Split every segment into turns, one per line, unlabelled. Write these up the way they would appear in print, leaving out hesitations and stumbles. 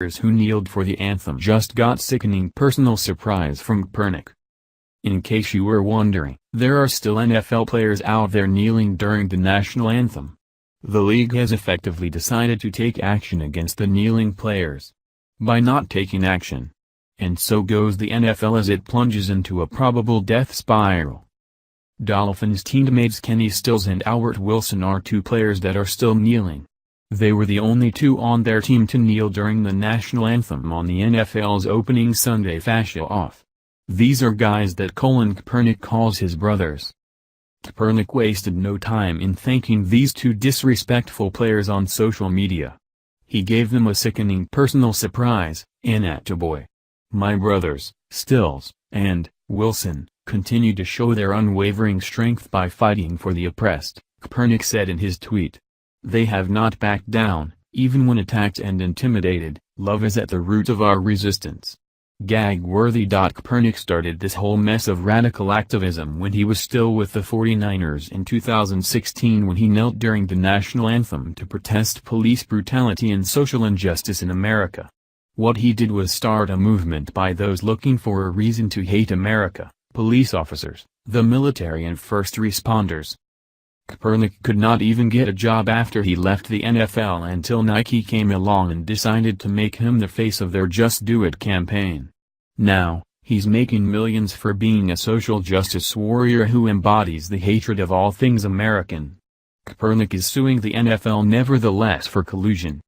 who kneeled for the anthem just got sickening personal surprise from Kaepernick. In case you were wondering, there are still NFL players out there kneeling during the national anthem. The league has effectively decided to take action against the kneeling players by not taking action. And so goes the NFL as it plunges into a probable death spiral. Dolphins teammates Kenny Stills and Albert Wilson are two players that are still kneeling. They were the only two on their team to kneel during the national anthem on the NFL's opening Sunday face-off. These are guys that Colin Kaepernick calls his brothers. Kaepernick wasted no time in thanking these two disrespectful players on social media. He gave them a sickening personal surprise, an attaboy. My brothers, Stills and Wilson, continue to show their unwavering strength by fighting for the oppressed, Kaepernick said in his tweet. They have not backed down, even when attacked and intimidated. Love is at the root of our resistance. Gag-worthy. Kaepernick started this whole mess of radical activism when he was still with the 49ers in 2016 when he knelt during the national anthem to protest police brutality and social injustice in America. What he did was start a movement by those looking for a reason to hate America, police officers, the military and first responders. Kaepernick could not even get a job after he left the NFL until Nike came along and decided to make him the face of their Just Do It campaign. Now, he's making millions for being a social justice warrior who embodies the hatred of all things American. Kaepernick is suing the NFL nevertheless for collusion.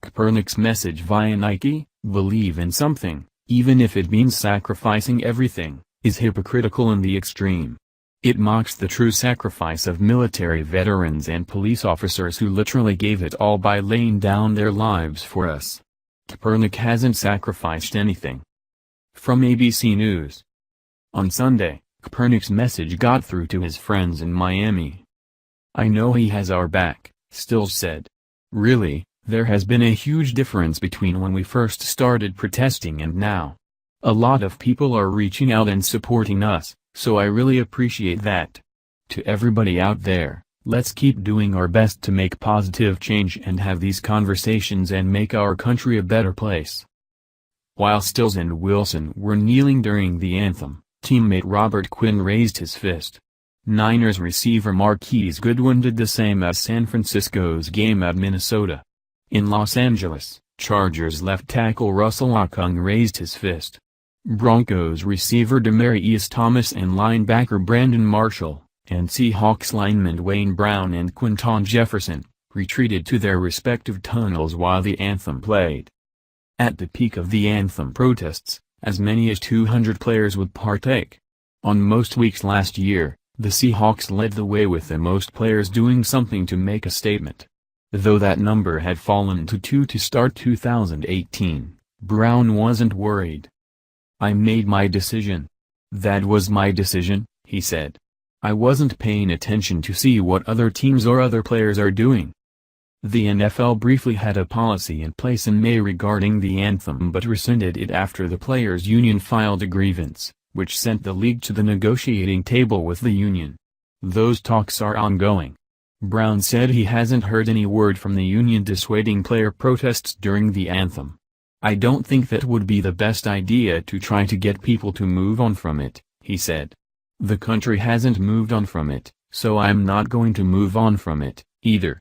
Kaepernick's message via Nike, believe in something, even if it means sacrificing everything, is hypocritical in the extreme. It mocks the true sacrifice of military veterans and police officers who literally gave it all by laying down their lives for us. Kaepernick hasn't sacrificed anything. From ABC News. On Sunday, Kaepernick's message got through to his friends in Miami. I know he has our back, Stills said. Really, there has been a huge difference between when we first started protesting and now. A lot of people are reaching out and supporting us. So I really appreciate that. To everybody out there, let's keep doing our best to make positive change and have these conversations and make our country a better place. While Stills and Wilson were kneeling during the anthem, teammate Robert Quinn raised his fist. Niners receiver Marquise Goodwin did the same as San Francisco's game at Minnesota. In Los Angeles, Chargers left tackle Russell Okung raised his fist. Broncos receiver Demaryius Thomas and linebacker Brandon Marshall, and Seahawks linemen Wayne Brown and Quinton Jefferson, retreated to their respective tunnels while the anthem played. At the peak of the anthem protests, as many as 200 players would partake. On most weeks last year, the Seahawks led the way with the most players doing something to make a statement. Though that number had fallen to 2 to start 2018, Brown wasn't worried. I made my decision. That was my decision, he said. I wasn't paying attention to see what other teams or other players are doing. The NFL briefly had a policy in place in May regarding the anthem but rescinded it after the players' union filed a grievance, which sent the league to the negotiating table with the union. Those talks are ongoing. Brown said he hasn't heard any word from the union dissuading player protests during the anthem. I don't think that would be the best idea to try to get people to move on from it, he said. The country hasn't moved on from it, so I'm not going to move on from it, either.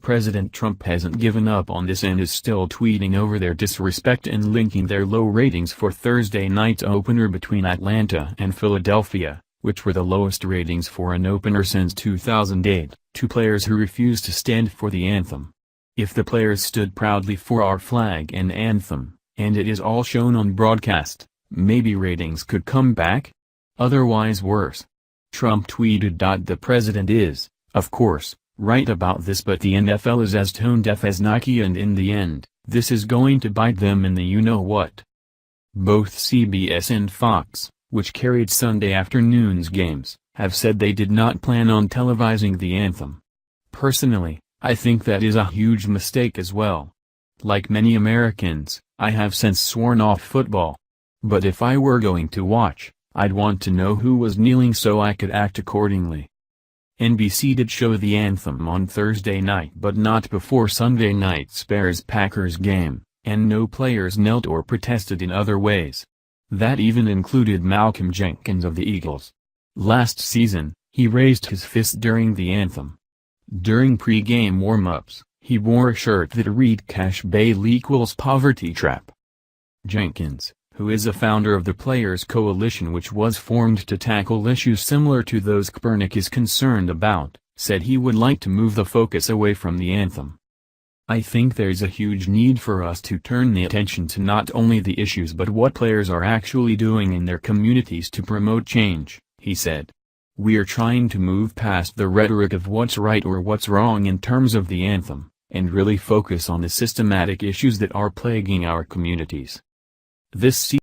President Trump hasn't given up on this and is still tweeting over their disrespect and linking their low ratings for Thursday night's opener between Atlanta and Philadelphia, which were the lowest ratings for an opener since 2008, to players who refused to stand for the anthem. If the players stood proudly for our flag and anthem, and it is all shown on broadcast, maybe ratings could come back? Otherwise worse. Trump tweeted. The president is, of course, right about this, but the NFL is as tone-deaf as Nike, and in the end, this is going to bite them in the you-know-what. Both CBS and Fox, which carried Sunday afternoon's games, have said they did not plan on televising the anthem. Personally, I think that is a huge mistake as well. Like many Americans, I have since sworn off football. But if I were going to watch, I'd want to know who was kneeling so I could act accordingly. NBC did show the anthem on Thursday night but not before Sunday night's Bears-Packers game, and no players knelt or protested in other ways. That even included Malcolm Jenkins of the Eagles. Last season, he raised his fist during the anthem. During pre-game warm-ups, he wore a shirt that read "Cash bail equals poverty trap." Jenkins, who is a founder of the Players Coalition which was formed to tackle issues similar to those Kaepernick is concerned about, said he would like to move the focus away from the anthem. "I think there's a huge need for us to turn the attention to not only the issues but what players are actually doing in their communities to promote change," he said. "We're trying to move past the rhetoric of what's right or what's wrong in terms of the anthem, and really focus on the systematic issues that are plaguing our communities." This